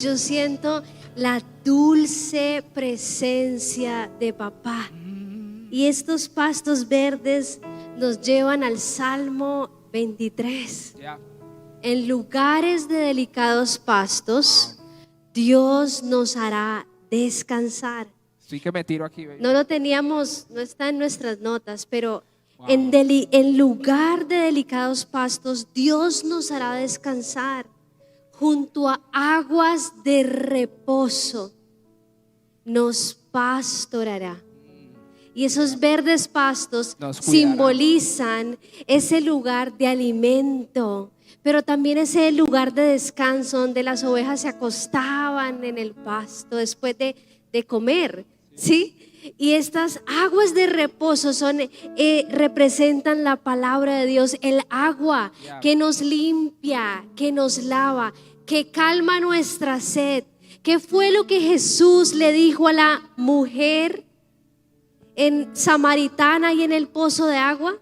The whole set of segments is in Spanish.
Yo siento la dulce presencia de papá. Y estos pastos verdes nos llevan al Salmo 23. En lugares de delicados pastos, Dios nos hará descansar. Sí que me tiro aquí, baby. No lo teníamos, no está en nuestras notas, pero en lugar de delicados pastos, Dios nos hará descansar. Junto a aguas de reposo nos pastorará. Y esos verdes pastos simbolizan ese lugar de alimento, pero también ese lugar de descanso donde las ovejas se acostaban en el pasto después de comer, ¿sí? Y estas aguas de reposo representan la palabra de Dios, el agua que nos limpia, que nos lava, que calma nuestra sed. ¿Qué fue lo que Jesús le dijo a la mujer en samaritana y en el pozo de agua?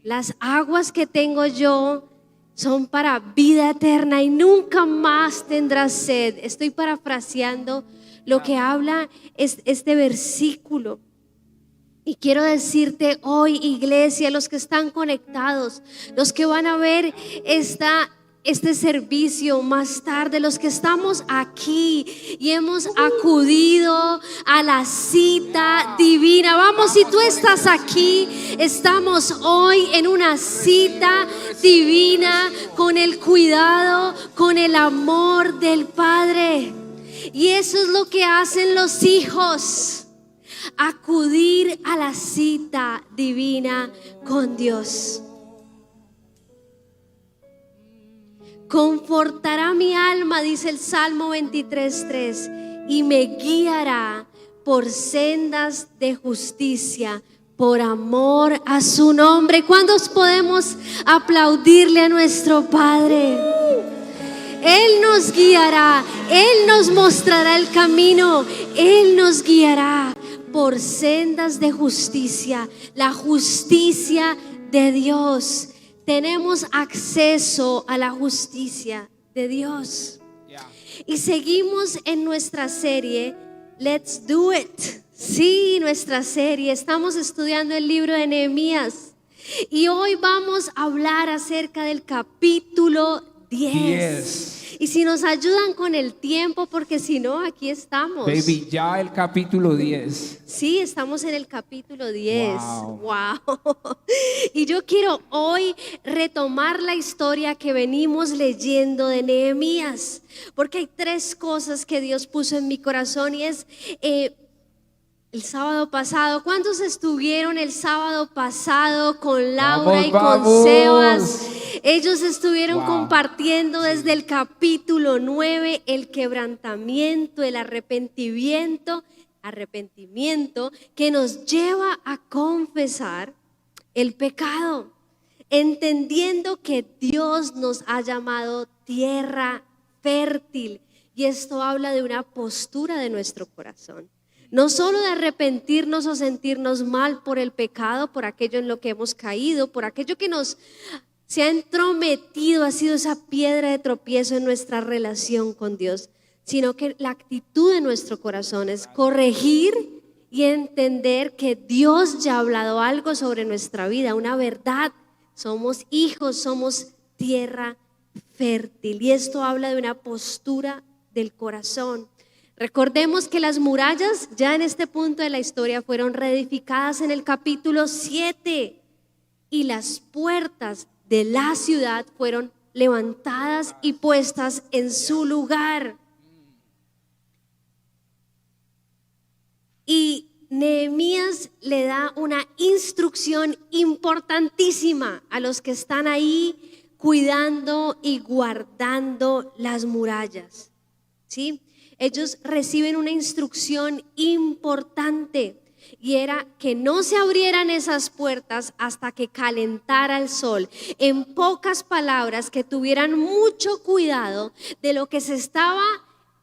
Las aguas que tengo yo son para vida eterna y nunca más tendrás sed. Estoy parafraseando lo que habla este versículo. Y quiero decirte hoy, iglesia, los que están conectados, los que van a ver este servicio más tarde, los que estamos aquí y hemos acudido a la cita divina. Vamos, si tú estás aquí, estamos hoy en una cita divina con el cuidado, con el amor del Padre. Y eso es lo que hacen los hijos, acudir a la cita divina con Dios. Confortará mi alma, dice el Salmo 23:3, y me guiará por sendas de justicia, por amor a su nombre. ¿Cuántos podemos aplaudirle a nuestro Padre? Él nos guiará, Él nos mostrará el camino, Él nos guiará por sendas de justicia, la justicia de Dios. Tenemos acceso a la justicia de Dios. Y seguimos en nuestra serie Let's Do It. Sí, nuestra serie. Estamos estudiando el libro de Nehemías. Y hoy vamos a hablar acerca del capítulo 10. Y si nos ayudan con el tiempo, porque si no, aquí estamos. Baby, ya el capítulo 10. Sí, estamos en el capítulo 10. Wow. Y yo quiero hoy retomar la historia que venimos leyendo de Nehemías, porque hay tres cosas que Dios puso en mi corazón y es el sábado pasado. ¿Cuántos estuvieron el sábado pasado con Laura y con Sebas? Ellos estuvieron compartiendo desde el capítulo 9 el quebrantamiento, el arrepentimiento que nos lleva a confesar el pecado, entendiendo que Dios nos ha llamado tierra fértil, y esto habla de una postura de nuestro corazón. No solo de arrepentirnos o sentirnos mal por el pecado, por aquello en lo que hemos caído, por aquello que nos se ha entrometido, ha sido esa piedra de tropiezo en nuestra relación con Dios, sino que la actitud de nuestro corazón es corregir y entender que Dios ya ha hablado algo sobre nuestra vida, una verdad. Somos hijos, somos tierra fértil, y esto habla de una postura del corazón. Recordemos que las murallas ya en este punto de la historia fueron reedificadas en el capítulo 7 y las puertas de la ciudad fueron levantadas y puestas en su lugar. Y Nehemías le da una instrucción importantísima a los que están ahí cuidando y guardando las murallas, ¿sí? Ellos reciben una instrucción importante, y era que no se abrieran esas puertas hasta que calentara el sol. En pocas palabras, que tuvieran mucho cuidado de lo que se estaba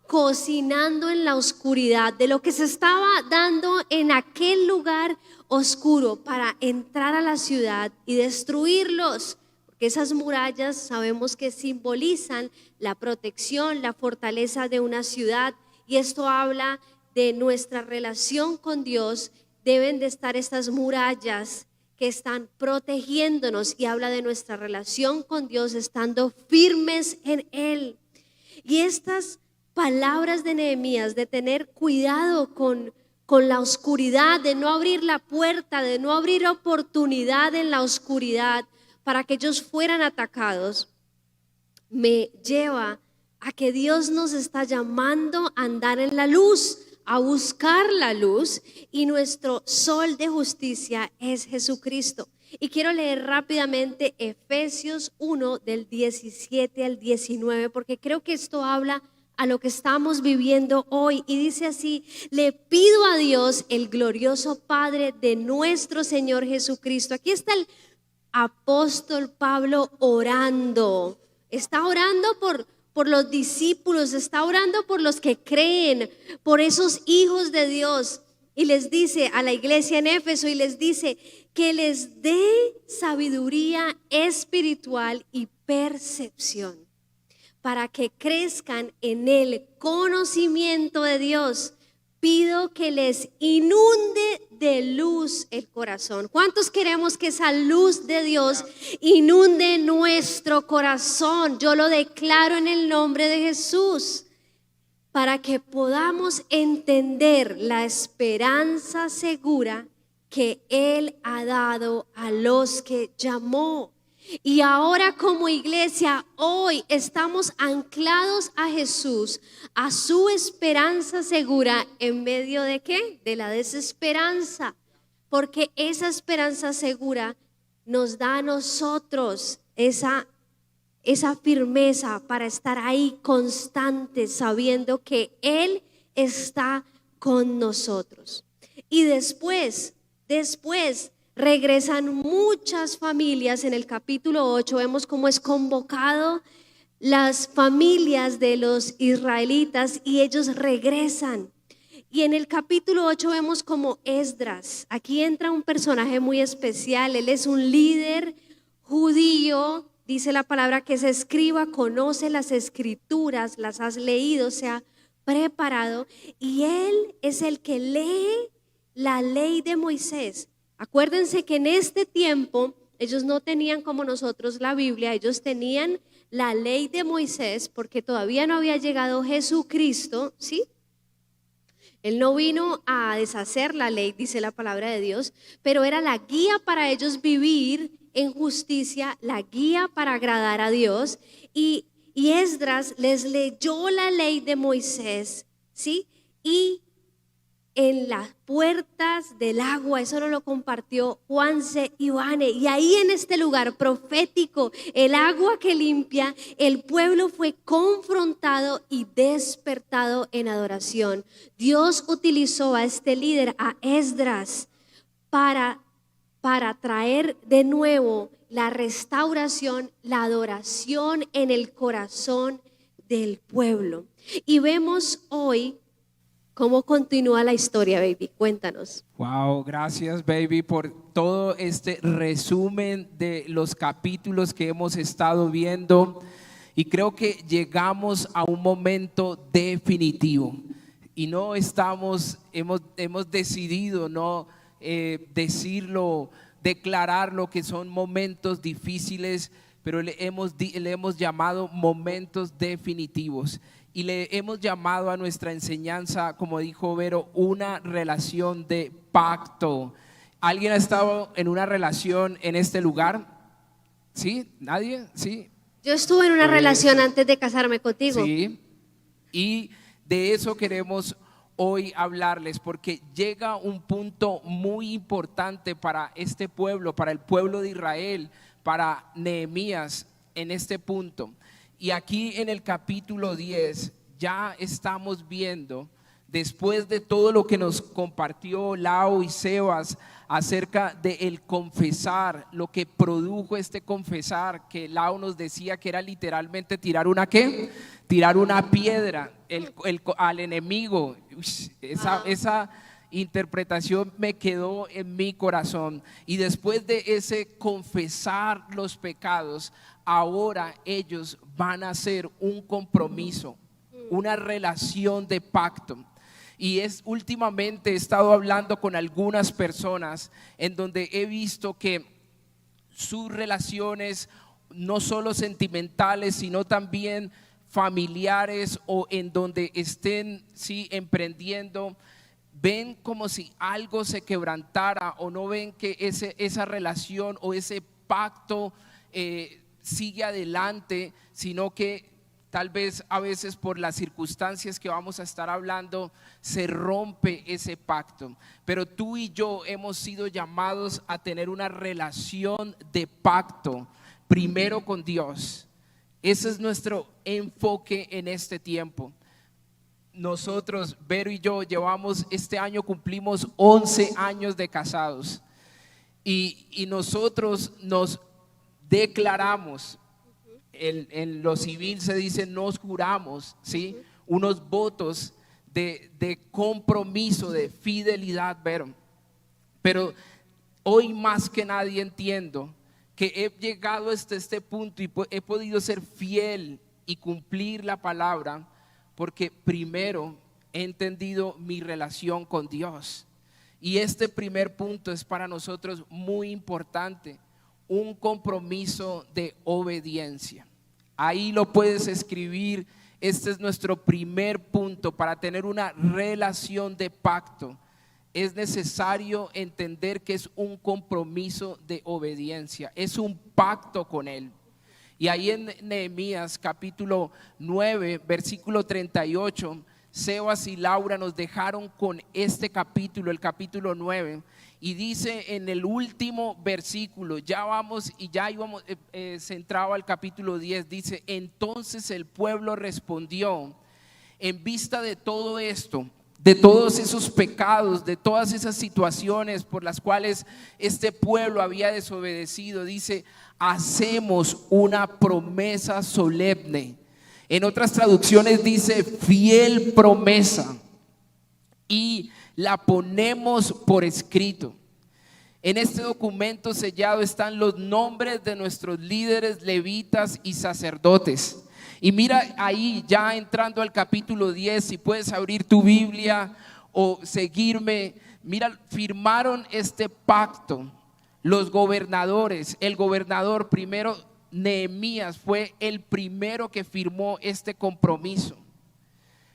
cocinando en la oscuridad, de lo que se estaba dando en aquel lugar oscuro para entrar a la ciudad y destruirlos. porque esas murallas sabemos que simbolizan la protección, la fortaleza de una ciudad, y esto habla de nuestra relación con Dios. Deben de estar estas murallas que están protegiéndonos, y habla de nuestra relación con Dios estando firmes en Él. Y estas palabras de Nehemías de tener cuidado con la oscuridad, de no abrir la puerta, de no abrir oportunidad en la oscuridad para que ellos fueran atacados, me lleva a que Dios nos está llamando a andar en la luz, a buscar la luz, y nuestro sol de justicia es Jesucristo. Y quiero leer rápidamente Efesios 1 del 17 al 19, porque creo que esto habla a lo que estamos viviendo hoy, y dice así: le pido a Dios, el glorioso Padre de nuestro Señor Jesucristo. Aquí está el apóstol Pablo orando, está orando por los discípulos, está orando por los que creen, por esos hijos de Dios, y les dice a la iglesia en Éfeso, y les dice que les dé sabiduría espiritual y percepción para que crezcan en el conocimiento de Dios. Pido que les inunde de luz el corazón. ¿Cuántos queremos que esa luz de Dios inunde nuestro corazón? Yo lo declaro en el nombre de Jesús, para que podamos entender la esperanza segura que Él ha dado a los que llamó. Y ahora como iglesia, hoy estamos anclados a Jesús, a su esperanza segura, en medio de ¿qué? De la desesperanza, porque esa esperanza segura nos da a nosotros esa firmeza para estar ahí constantes, sabiendo que Él está con nosotros. Y después regresan muchas familias. En el capítulo 8 vemos cómo es convocado las familias de los israelitas, y ellos regresan. Y en el capítulo 8 vemos como Esdras, aquí entra un personaje muy especial. Él es un líder judío, dice la palabra que es escriba, conoce las escrituras, las has leído, se ha preparado, y él es el que lee la ley de Moisés. Acuérdense que en este tiempo ellos no tenían como nosotros la Biblia, ellos tenían la ley de Moisés porque todavía no había llegado Jesucristo, ¿sí? Él no vino a deshacer la ley, dice la palabra de Dios, pero era la guía para ellos vivir en justicia, la guía para agradar a Dios. Y Esdras les leyó la ley de Moisés, ¿sí? Y en las puertas del agua, eso nos lo compartió Juanse Ivane, y ahí en este lugar profético, el agua que limpia, el pueblo fue confrontado y despertado en adoración. Dios utilizó a este líder, a Esdras, para traer de nuevo la restauración, la adoración en el corazón del pueblo. Y vemos hoy ¿cómo continúa la historia, baby? Cuéntanos. Wow, gracias, baby, por todo este resumen de los capítulos que hemos estado viendo. Y creo que llegamos a un momento definitivo. Y no hemos decidido no decirlo, declararlo, que son momentos difíciles, pero le hemos llamado momentos definitivos. Y le hemos llamado a nuestra enseñanza, como dijo Vero, una relación de pacto. ¿Alguien ha estado en una relación en este lugar? ¿Sí? ¿Nadie? ¿Sí? Yo estuve en una relación antes de casarme contigo. Sí. Y de eso queremos hoy hablarles, porque llega un punto muy importante para este pueblo, para el pueblo de Israel, para Nehemías en este punto. Y aquí en el capítulo 10 ya estamos viendo, después de todo lo que nos compartió Lau y Sebas acerca de el confesar, lo que produjo este confesar, que Lau nos decía que era literalmente tirar una ¿qué? Tirar una piedra al enemigo. interpretación me quedó en mi corazón. Y después de ese confesar los pecados, ahora ellos van a hacer un compromiso, una relación de pacto. Y últimamente he estado hablando con algunas personas en donde he visto que sus relaciones, no solo sentimentales, sino también familiares o en donde estén emprendiendo, ven como si algo se quebrantara, o no ven que esa relación o ese pacto sigue adelante, sino que tal vez a veces por las circunstancias que vamos a estar hablando se rompe ese pacto. Pero tú y yo hemos sido llamados a tener una relación de pacto primero con Dios. Ese es nuestro enfoque en este tiempo. Nosotros, Vero y yo, este año cumplimos 11 años de casados, y nosotros nos declaramos, en lo civil se dice, nos juramos, ¿sí? Unos votos de compromiso, de fidelidad, Vero. Pero hoy más que nadie entiendo que he llegado hasta este punto y he podido ser fiel y cumplir la palabra porque primero he entendido mi relación con Dios. Y este primer punto es para nosotros muy importante: un compromiso de obediencia. Ahí lo puedes escribir. Este es nuestro primer punto. Para tener una relación de pacto es necesario entender que es un compromiso de obediencia, es un pacto con Él. Y ahí en Nehemías capítulo 9 versículo 38, Sebas y Laura nos dejaron con este capítulo, el capítulo 9, y dice en el último versículo, ya íbamos centrado al capítulo 10, dice: entonces el pueblo respondió, en vista de todo esto, de todos esos pecados, de todas esas situaciones por las cuales este pueblo había desobedecido, dice: hacemos una promesa solemne. En otras traducciones dice fiel promesa, y la ponemos por escrito. En este documento sellado están los nombres de nuestros líderes, levitas y sacerdotes. Y mira ahí, ya entrando al capítulo 10, si puedes abrir tu Biblia o seguirme, mira, firmaron este pacto los gobernadores. El gobernador primero, Nehemías, fue el primero que firmó este compromiso.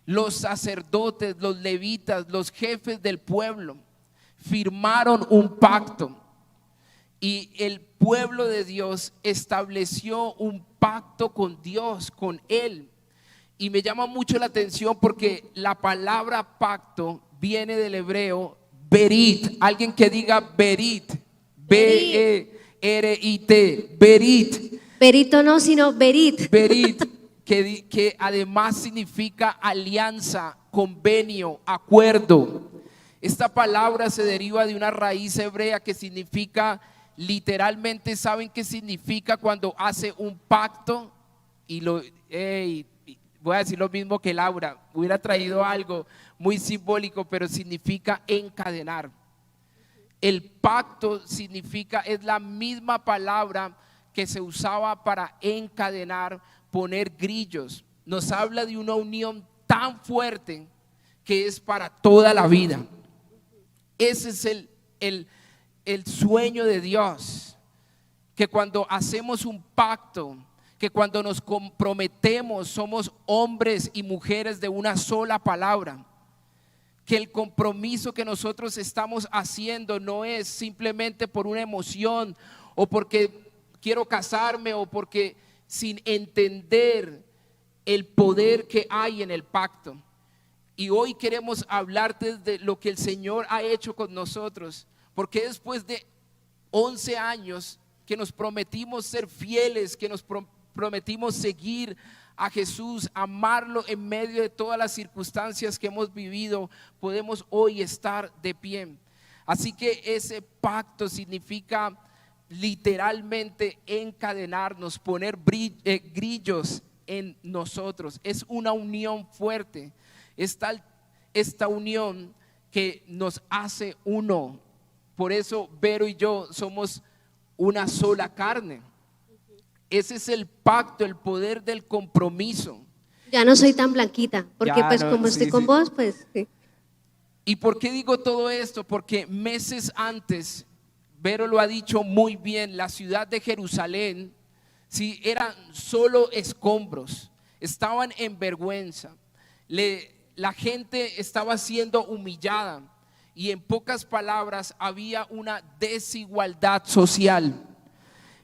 Los sacerdotes, los levitas, los jefes del pueblo firmaron un pacto. Y el pueblo de Dios estableció un pacto con Dios, con Él. Y me llama mucho la atención porque la palabra pacto viene del hebreo berit. Alguien que diga berit. B-E-R-I-T. Berit. Berito no, sino berit. Berit, que además significa alianza, convenio, acuerdo. Esta palabra se deriva de una raíz hebrea que significa, literalmente, ¿saben qué significa cuando hace un pacto? Y voy a decir lo mismo que Laura, hubiera traído algo muy simbólico, pero significa encadenar. El pacto significa, es la misma palabra que se usaba para encadenar, poner grillos. Nos habla de una unión tan fuerte que es para toda la vida. Ese es el sueño de Dios, que cuando hacemos un pacto, que cuando nos comprometemos, somos hombres y mujeres de una sola palabra, que el compromiso que nosotros estamos haciendo no es simplemente por una emoción o porque quiero casarme o porque, sin entender el poder que hay en el pacto. Y hoy queremos hablarte de lo que el Señor ha hecho con nosotros, porque después de 11 años que nos prometimos ser fieles, que nos prometimos seguir a Jesús, amarlo en medio de todas las circunstancias que hemos vivido, podemos hoy estar de pie. Así que ese pacto significa literalmente encadenarnos, poner grillos en nosotros. Es una unión fuerte. Esta unión que nos hace uno. Por eso Vero y yo somos una sola carne. Ese es el pacto, el poder del compromiso. Ya no soy tan blanquita, porque Ya pues no, como sí, estoy con sí. vos, pues sí. ¿Y por qué digo todo esto? Porque meses antes, Vero lo ha dicho muy bien, la ciudad de Jerusalén, sí, eran solo escombros, estaban en vergüenza, la gente estaba siendo humillada y en pocas palabras había una desigualdad social.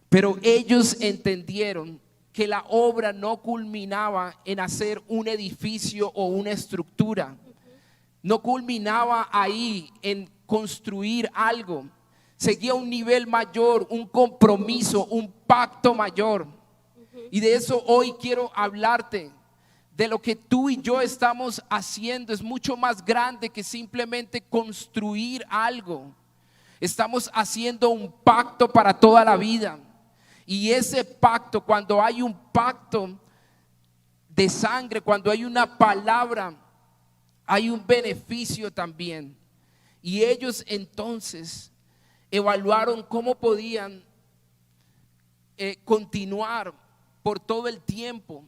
Pero ellos entendieron que la obra no culminaba en hacer un edificio o una estructura. No culminaba ahí en construir algo. Seguía un nivel mayor, un compromiso, un pacto mayor. Y de eso hoy quiero hablarte. De lo que tú y yo estamos haciendo es mucho más grande que simplemente construir algo. Estamos haciendo un pacto para toda la vida. Y ese pacto, cuando hay un pacto de sangre, cuando hay una palabra, hay un beneficio también. Y ellos entonces evaluaron cómo podían continuar por todo el tiempo.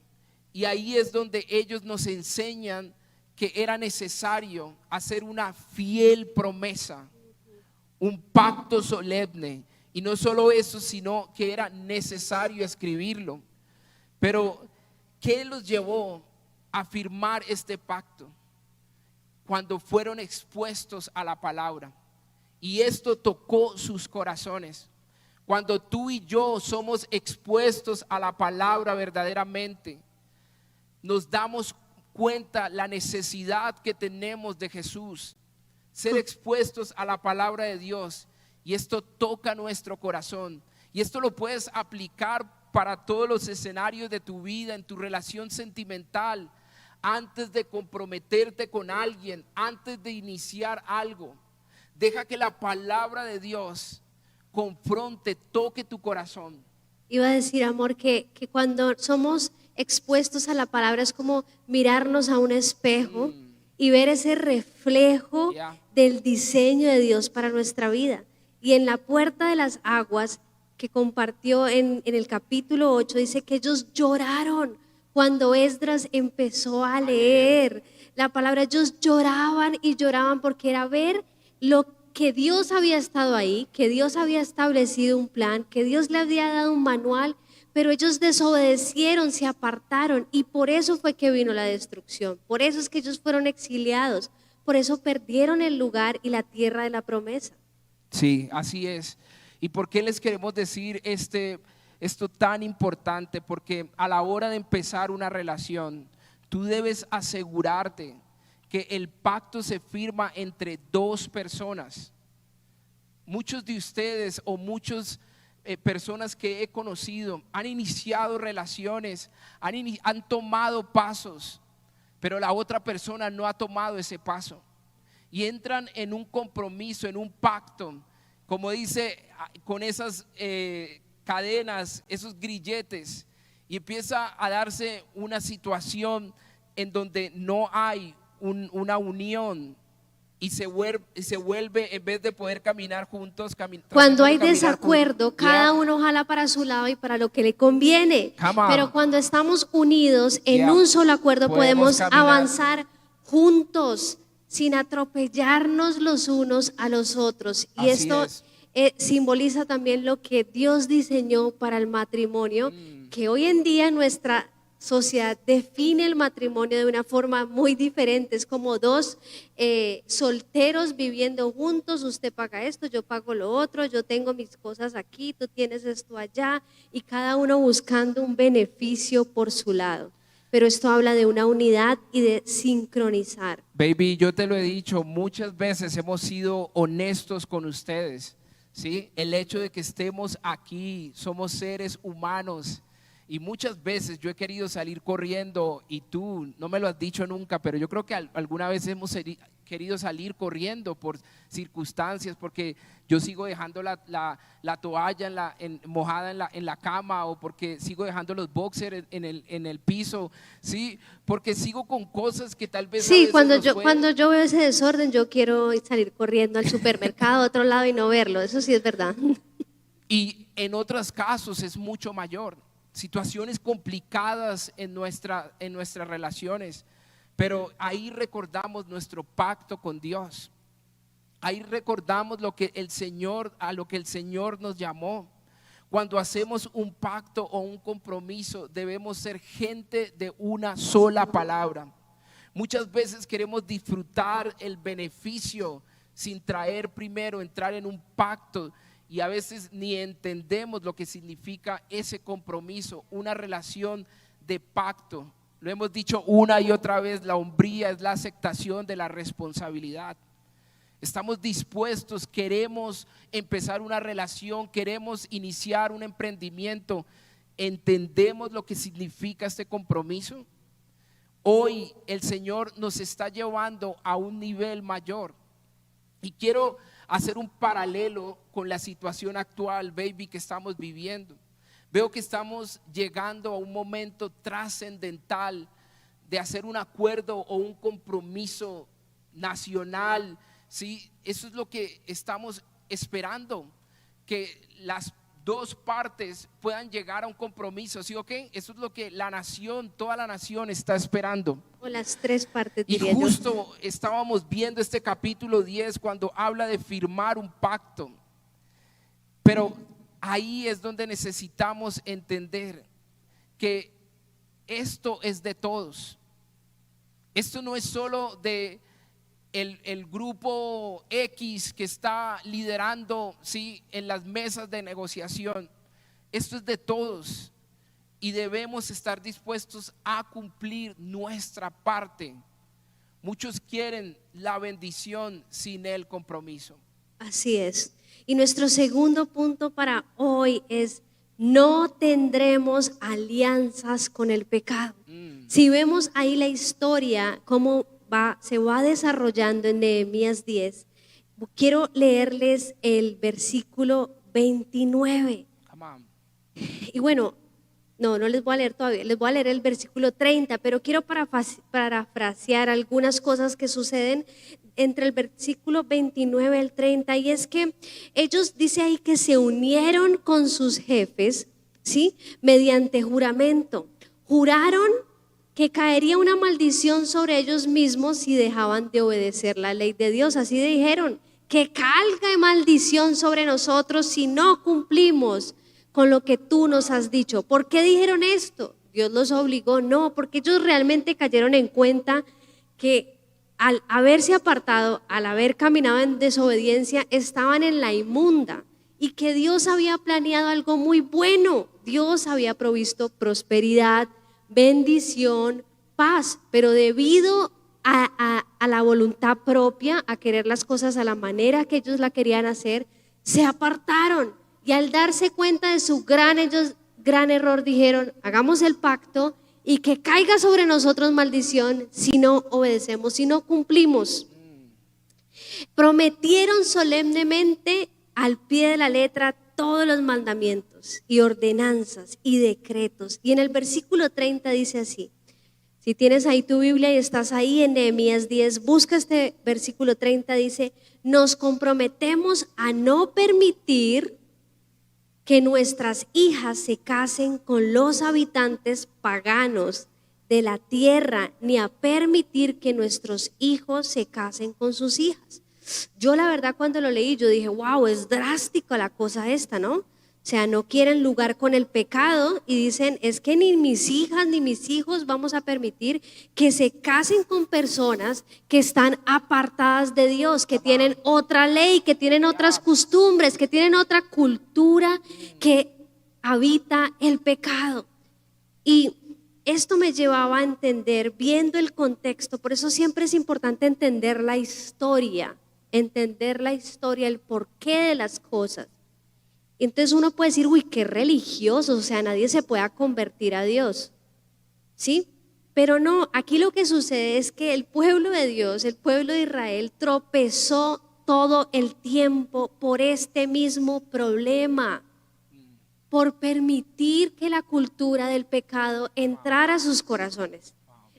Y ahí es donde ellos nos enseñan que era necesario hacer una fiel promesa, un pacto solemne. Y no solo eso, sino que era necesario escribirlo. Pero ¿qué los llevó a firmar este pacto? Cuando fueron expuestos a la palabra. Y esto tocó sus corazones. Cuando tú y yo somos expuestos a la palabra verdaderamente, nos damos cuenta la necesidad que tenemos de Jesús. Ser expuestos a la palabra de Dios. Y esto toca nuestro corazón. Y esto lo puedes aplicar para todos los escenarios de tu vida, en tu relación sentimental. Antes de comprometerte con alguien, antes de iniciar algo, deja que la palabra de Dios confronte, toque tu corazón. Iba a decir, amor, que cuando somos expuestos a la palabra es como mirarnos a un espejo y ver ese reflejo del diseño de Dios para nuestra vida. Y en la puerta de las aguas que compartió en el capítulo 8 dice que ellos lloraron cuando Esdras empezó a leer la palabra. Ellos lloraban y lloraban porque era ver lo que Dios había estado ahí, que Dios había establecido un plan, que Dios le había dado un manual, pero ellos desobedecieron, se apartaron y por eso fue que vino la destrucción. Por eso es que ellos fueron exiliados, por eso perdieron el lugar y la tierra de la promesa. Sí, así es. ¿Y por qué les queremos decir esto tan importante? Porque a la hora de empezar una relación, tú debes asegurarte que el pacto se firma entre dos personas. Muchos de ustedes o muchas personas que he conocido han iniciado relaciones, han tomado pasos, pero la otra persona no ha tomado ese paso. Y entran en un compromiso, en un pacto, como dice, con esas cadenas, esos grilletes, y empieza a darse una situación en donde no hay una unión y se vuelve, en vez de poder caminar juntos, cuando hay desacuerdo, cada uno jala para su lado y para lo que le conviene. Pero cuando estamos unidos en un solo acuerdo, podemos avanzar juntos, sin atropellarnos los unos a los otros. Y esto simboliza también lo que Dios diseñó para el matrimonio, que hoy en día nuestra sociedad define el matrimonio de una forma muy diferente. Es como dos solteros viviendo juntos, usted paga esto, yo pago lo otro, yo tengo mis cosas aquí, tú tienes esto allá, y cada uno buscando un beneficio por su lado. Pero esto habla de una unidad y de sincronizar. Baby, yo te lo he dicho, muchas veces hemos sido honestos con ustedes, ¿sí? El hecho de que estemos aquí, somos seres humanos Y muchas veces yo he querido salir corriendo y tú no me lo has dicho nunca, pero yo creo que alguna vez hemos querido salir corriendo por circunstancias, porque yo sigo dejando la toalla mojada en la cama, o porque sigo dejando los boxers en el piso, ¿sí? Porque sigo con cosas que tal vez a Sí, veces cuando yo veo ese desorden, yo quiero salir corriendo al supermercado a otro lado y no verlo. Eso sí es verdad. Y en otros casos es mucho mayor, situaciones complicadas en nuestras relaciones, pero ahí recordamos nuestro pacto con Dios. Ahí recordamos a lo que el Señor nos llamó. Cuando hacemos un pacto o un compromiso, debemos ser gente de una sola palabra. Muchas veces queremos disfrutar el beneficio sin entrar en un pacto, y a veces ni entendemos lo que significa ese compromiso, una relación de pacto. Lo hemos dicho una y otra vez, la hombría es la aceptación de la responsabilidad. Estamos dispuestos, queremos empezar una relación, queremos iniciar un emprendimiento. ¿Entendemos lo que significa este compromiso? Hoy el Señor nos está llevando a un nivel mayor. Y quiero hacer un paralelo con la situación actual, baby, que estamos viviendo. Veo que estamos llegando a un momento trascendental de hacer un acuerdo o un compromiso nacional, ¿sí? Eso es lo que estamos esperando, que las dos partes puedan llegar a un compromiso, ¿sí? ¿Ok? Eso es lo que toda la nación está esperando. O las tres partes, Y diría yo. justo estábamos viendo este capítulo 10 cuando habla de firmar un pacto. Pero ahí es donde necesitamos entender que esto es de todos. Esto no es solo de el grupo X que está liderando, ¿sí?, en las mesas de negociación. Esto es de todos y debemos estar dispuestos a cumplir nuestra parte. Muchos quieren la bendición sin el compromiso. Así es. Y nuestro segundo punto para hoy es: no tendremos alianzas con el pecado. Si vemos ahí la historia, cómo se va desarrollando en Nehemías 10, quiero leerles el versículo 29. Y bueno, no les voy a leer todavía, les voy a leer el versículo 30, pero quiero parafrasear algunas cosas que suceden entre el versículo 29 al 30, y es que ellos, dice ahí, que se unieron con sus jefes, ¿sí?, mediante juramento. Juraron que caería una maldición sobre ellos mismos si dejaban de obedecer la ley de Dios. Así dijeron: que caiga maldición sobre nosotros si no cumplimos con lo que tú nos has dicho. ¿Por qué dijeron esto? ¿Dios los obligó? No, porque ellos realmente cayeron en cuenta que al haberse apartado, al haber caminado en desobediencia, estaban en la inmunda, y que Dios había planeado algo muy bueno. Dios había provisto prosperidad, bendición, paz, pero debido a la voluntad propia, a querer las cosas a la manera que ellos la querían hacer, se apartaron, y al darse cuenta de su gran error, dijeron: hagamos el pacto y que caiga sobre nosotros maldición si no obedecemos, si no cumplimos. Prometieron solemnemente al pie de la letra todos los mandamientos y ordenanzas y decretos. Y en el versículo 30 dice así: si tienes ahí tu Biblia y estás ahí en Nehemías 10, busca este versículo 30, dice: nos comprometemos a no permitir que nuestras hijas se casen con los habitantes paganos de la tierra, ni a permitir que nuestros hijos se casen con sus hijas. Yo la verdad, cuando lo leí, yo dije: wow, es drástica la cosa esta, ¿no? O sea, no quieren lugar con el pecado y dicen: es que ni mis hijas ni mis hijos vamos a permitir que se casen con personas que están apartadas de Dios, que tienen otra ley, que tienen otras costumbres, que tienen otra cultura, que habita el pecado. Y esto me llevaba a entender, viendo el contexto, por eso siempre es importante entender la historia, el porqué de las cosas. Entonces uno puede decir, uy, qué religioso, o sea, nadie se pueda convertir a Dios, ¿sí? Pero no, aquí lo que sucede es que el pueblo de Dios, el pueblo de Israel, tropezó todo el tiempo por este mismo problema, por permitir que la cultura del pecado entrara a sus corazones.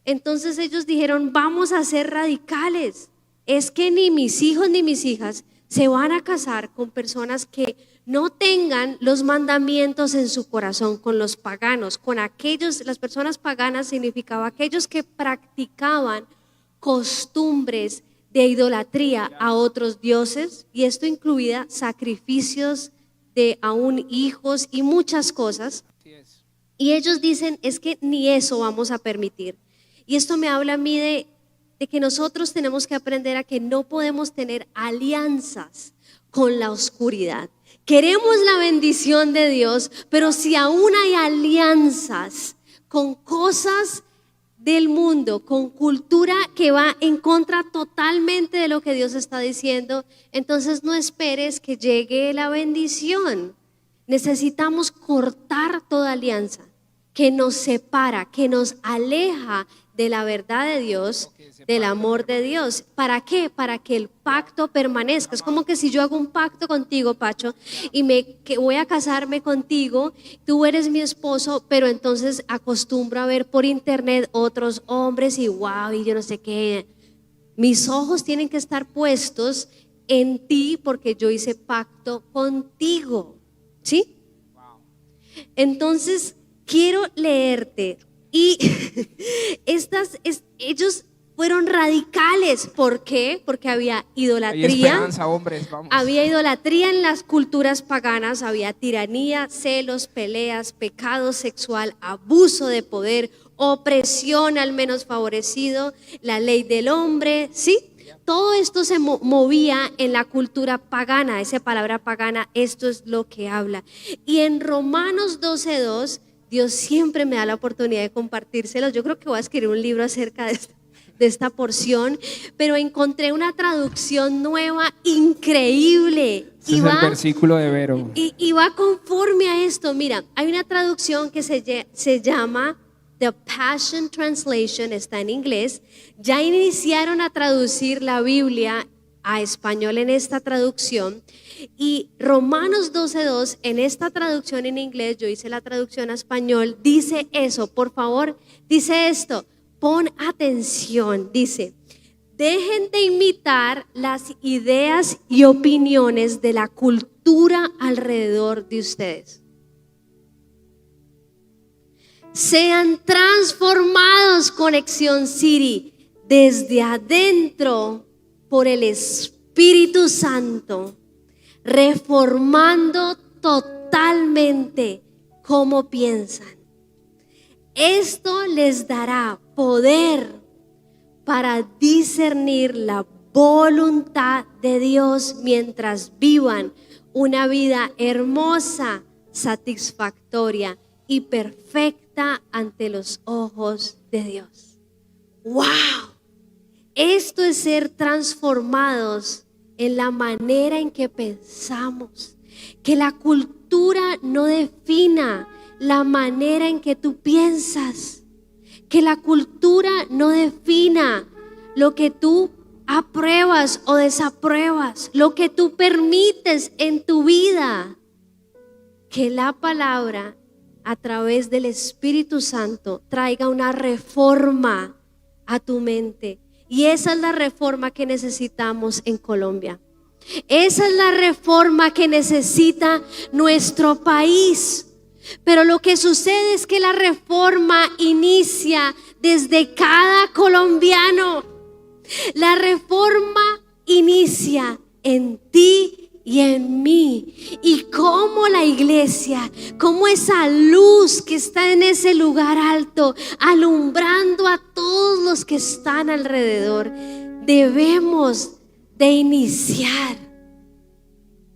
Entonces ellos dijeron, vamos a ser radicales. Es que ni mis hijos ni mis hijas se van a casar con personas que no tengan los mandamientos en su corazón, con los paganos, con aquellos. Las personas paganas significaba aquellos que practicaban costumbres de idolatría a otros dioses, y esto incluía sacrificios de aún hijos y muchas cosas. Y ellos dicen, es que ni eso vamos a permitir. Y esto me habla a mí de que nosotros tenemos que aprender a que no podemos tener alianzas con la oscuridad. Queremos la bendición de Dios, pero si aún hay alianzas con cosas del mundo, con cultura que va en contra totalmente de lo que Dios está diciendo, entonces no esperes que llegue la bendición. Necesitamos cortar toda alianza que nos separa, que nos aleja de la verdad de Dios, del amor de Dios. ¿Para qué? Para que el pacto permanezca. Es como que si yo hago un pacto contigo, Pacho, y que voy a casarme contigo, tú eres mi esposo, pero entonces acostumbro a ver por internet otros hombres y wow, y yo no sé qué. Mis ojos tienen que estar puestos en ti porque yo hice pacto contigo, ¿sí? Entonces quiero leerte. Y ellos fueron radicales. ¿Por qué? Porque había idolatría. Hay esperanza, hombres, vamos. Había idolatría en las culturas paganas, había tiranía, celos, peleas, pecado sexual, abuso de poder, opresión al menos favorecido, la ley del hombre, ¿sí? Todo esto se movía en la cultura pagana. Esa palabra pagana, esto es lo que habla. Y en Romanos 12:2, Dios siempre me da la oportunidad de compartírselos. Yo creo que voy a escribir un libro acerca de esta porción, pero encontré una traducción nueva increíble. Ese es el versículo de Vero. Y va conforme a esto. Mira, hay una traducción que se llama The Passion Translation, está en inglés. Ya iniciaron a traducir la Biblia a español en esta traducción. Y Romanos 12:2, en esta traducción en inglés, yo hice la traducción a español, dice eso, por favor, dice esto, pon atención, dice, dejen de imitar las ideas y opiniones de la cultura alrededor de ustedes. Sean transformados, Conexión City, desde adentro por el Espíritu Santo, reformando totalmente cómo piensan. Esto les dará poder para discernir la voluntad de Dios mientras vivan una vida hermosa, satisfactoria y perfecta ante los ojos de Dios. ¡Wow! Esto es ser transformados en la manera en que pensamos. Que la cultura no defina la manera en que tú piensas. Que la cultura no defina lo que tú apruebas o desapruebas, lo que tú permites en tu vida. Que la palabra a través del Espíritu Santo traiga una reforma a tu mente. Y esa es la reforma que necesitamos en Colombia. Esa es la reforma que necesita nuestro país. Pero lo que sucede es que la reforma inicia desde cada colombiano. La reforma inicia en ti y en mí. Y como la iglesia, como esa luz que está en ese lugar alto, alumbrando a todos los que están alrededor, debemos de iniciar.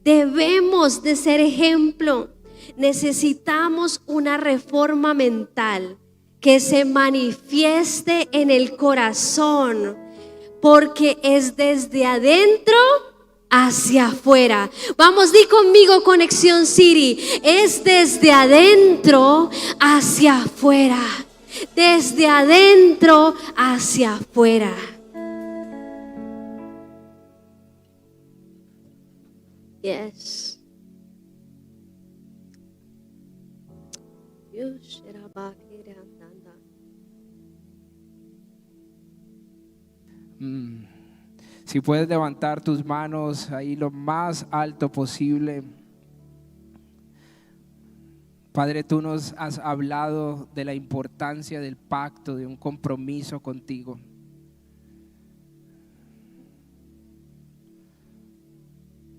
Debemos de ser ejemplo. Necesitamos una reforma mental que se manifieste en el corazón, porque es desde adentro hacia afuera. Vamos, di conmigo, Conexión City, es desde adentro hacia afuera. Desde adentro hacia afuera. Yes. Si puedes levantar tus manos ahí lo más alto posible. Padre, tú nos has hablado de la importancia del pacto, de un compromiso contigo.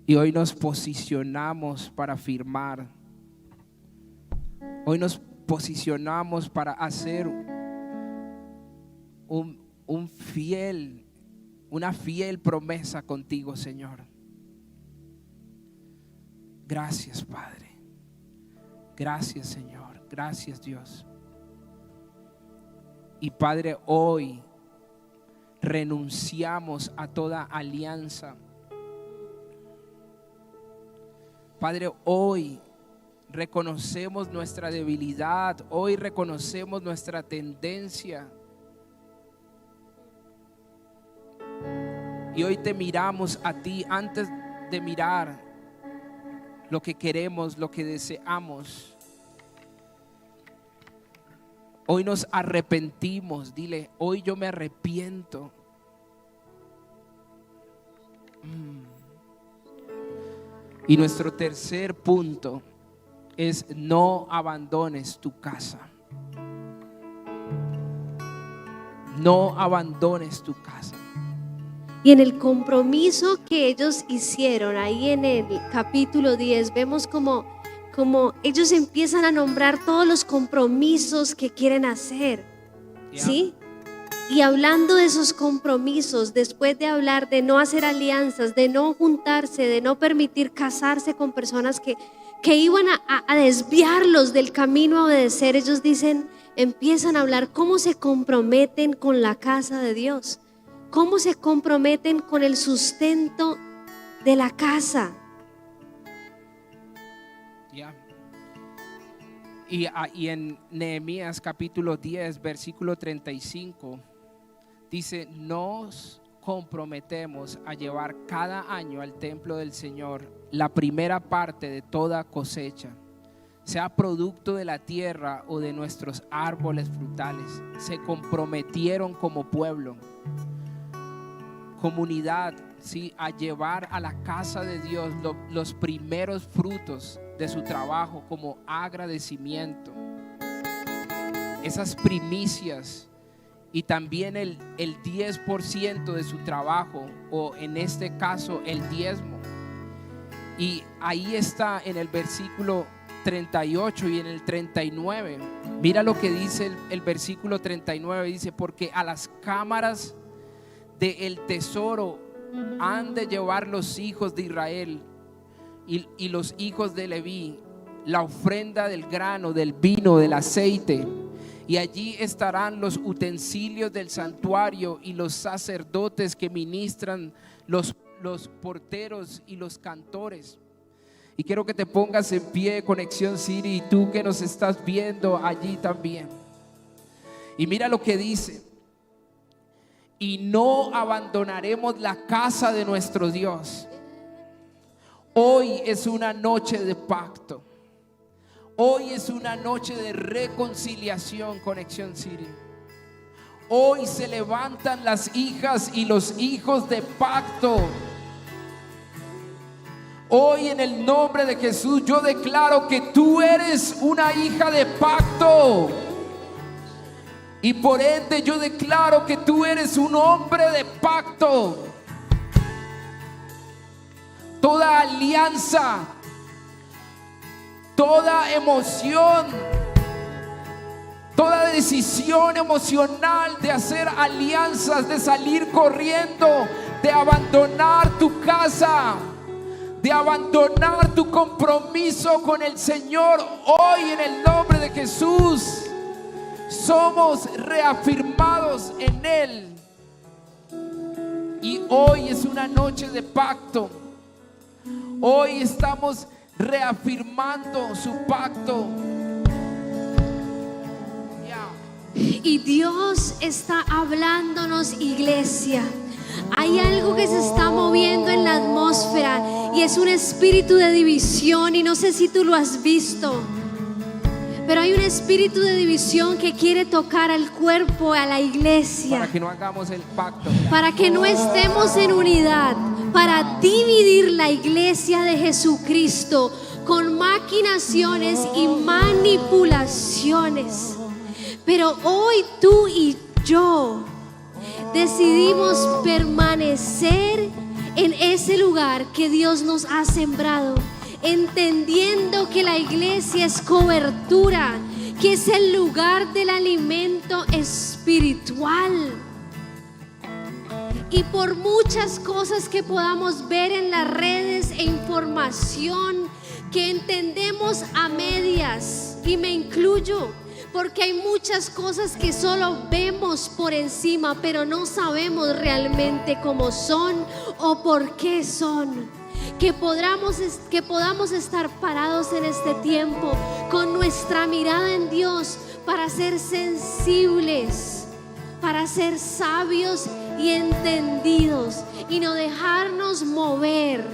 Y hoy nos posicionamos para firmar. Hoy nos posicionamos para hacer una fiel promesa contigo, Señor. Gracias, Padre. Gracias, Señor. Gracias, Dios. Y Padre, hoy renunciamos a toda alianza. Padre, hoy reconocemos nuestra debilidad. Hoy reconocemos nuestra tendencia. Y hoy te miramos a ti antes de mirar lo que queremos, lo que deseamos. Hoy nos arrepentimos. Dile, hoy yo me arrepiento. Y nuestro tercer punto es: no abandones tu casa. No abandones tu casa. Y en el compromiso que ellos hicieron ahí en el capítulo 10, vemos como ellos empiezan a nombrar todos los compromisos que quieren hacer, ¿sí? Y hablando de esos compromisos, después de hablar de no hacer alianzas, de no juntarse, de no permitir casarse con personas que iban a desviarlos del camino a obedecer, ellos empiezan a hablar cómo se comprometen con la casa de Dios, cómo se comprometen con el sustento de la casa. Y en Nehemías capítulo 10, versículo 35, dice: nos comprometemos a llevar cada año al templo del Señor la primera parte de toda cosecha, sea producto de la tierra o de nuestros árboles frutales. Se comprometieron como pueblo, comunidad, ¿sí?, a llevar a la casa de Dios los primeros frutos de su trabajo como agradecimiento, esas primicias, y también el 10% de su trabajo, o en este caso el diezmo. Y ahí está en el versículo 38 y en el 39. Mira lo que dice el versículo 39. Dice: porque a las cámaras del tesoro han de llevar los hijos de Israel y los hijos de Leví la ofrenda del grano, del vino, del aceite. Y allí estarán los utensilios del santuario y los sacerdotes que ministran, los porteros y los cantores. Y quiero que te pongas en pie, Conexión City, y tú que nos estás viendo allí también. Y mira lo que dice: y no abandonaremos la casa de nuestro Dios. Hoy es una noche de pacto. Hoy es una noche de reconciliación, Conexión City. Hoy se levantan las hijas y los hijos de pacto. Hoy, en el nombre de Jesús, yo declaro que tú eres una hija de pacto. Y por ende yo declaro que tú eres un hombre de pacto. Toda alianza, toda emoción, toda decisión emocional de hacer alianzas, de salir corriendo, de abandonar tu casa, de abandonar tu compromiso con el Señor, hoy en el nombre de Jesús somos reafirmados en Él. Y hoy es una noche de pacto. Hoy estamos reafirmando su pacto. Y Dios está hablándonos, iglesia. Hay algo que se está moviendo en la atmósfera y es un espíritu de división, y no sé si tú lo has visto, pero hay un espíritu de división que quiere tocar al cuerpo, a la iglesia, Para que no hagamos el pacto. para que no estemos en unidad, para dividir la iglesia de Jesucristo con maquinaciones y manipulaciones. Pero hoy tú y yo decidimos permanecer en ese lugar que Dios nos ha sembrado, entendiendo que la iglesia es cobertura, que es el lugar del alimento espiritual. Y por muchas cosas que podamos ver en las redes e información que entendemos a medias, y me incluyo, porque hay muchas cosas que solo vemos por encima, pero no sabemos realmente cómo son o por qué son. Que podamos estar parados en este tiempo con nuestra mirada en Dios para ser sensibles, para ser sabios y entendidos, y no dejarnos mover.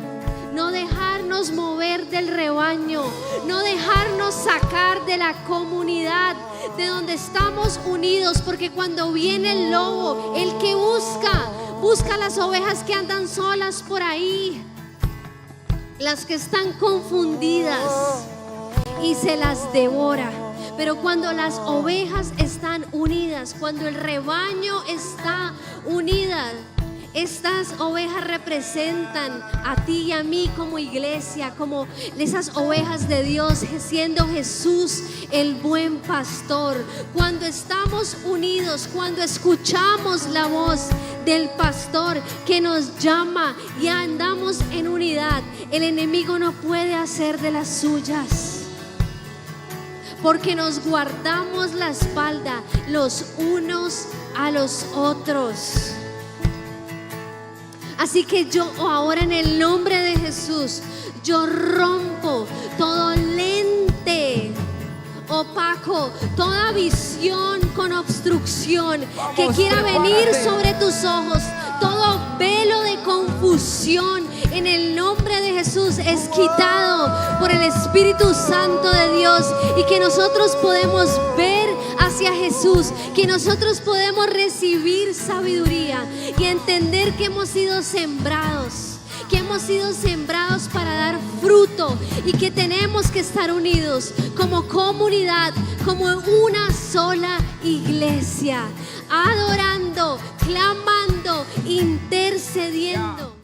No dejarnos mover del rebaño, no dejarnos sacar de la comunidad de donde estamos unidos, porque cuando viene el lobo, el que busca las ovejas que andan solas por ahí, las que están confundidas, y se las devora. Pero cuando las ovejas están unidas, cuando el rebaño está unida, estas ovejas representan a ti y a mí como iglesia, como esas ovejas de Dios, siendo Jesús el buen pastor. Cuando estamos unidos, cuando escuchamos la voz del pastor que nos llama y andamos en unidad, el enemigo no puede hacer de las suyas, porque nos guardamos la espalda los unos a los otros. Así que yo ahora, en el nombre de Jesús, yo rompo todo lente opaco, toda visión con obstrucción que quiera venir sobre tus ojos, todo velo de confusión, en el nombre de Jesús es quitado por el Espíritu Santo de Dios, y que nosotros podemos ver hacia Jesús, que nosotros podemos recibir sabiduría y entender que hemos sido sembrados, para dar fruto, y que tenemos que estar unidos como comunidad, como una sola iglesia, adorando, clamando, intercediendo.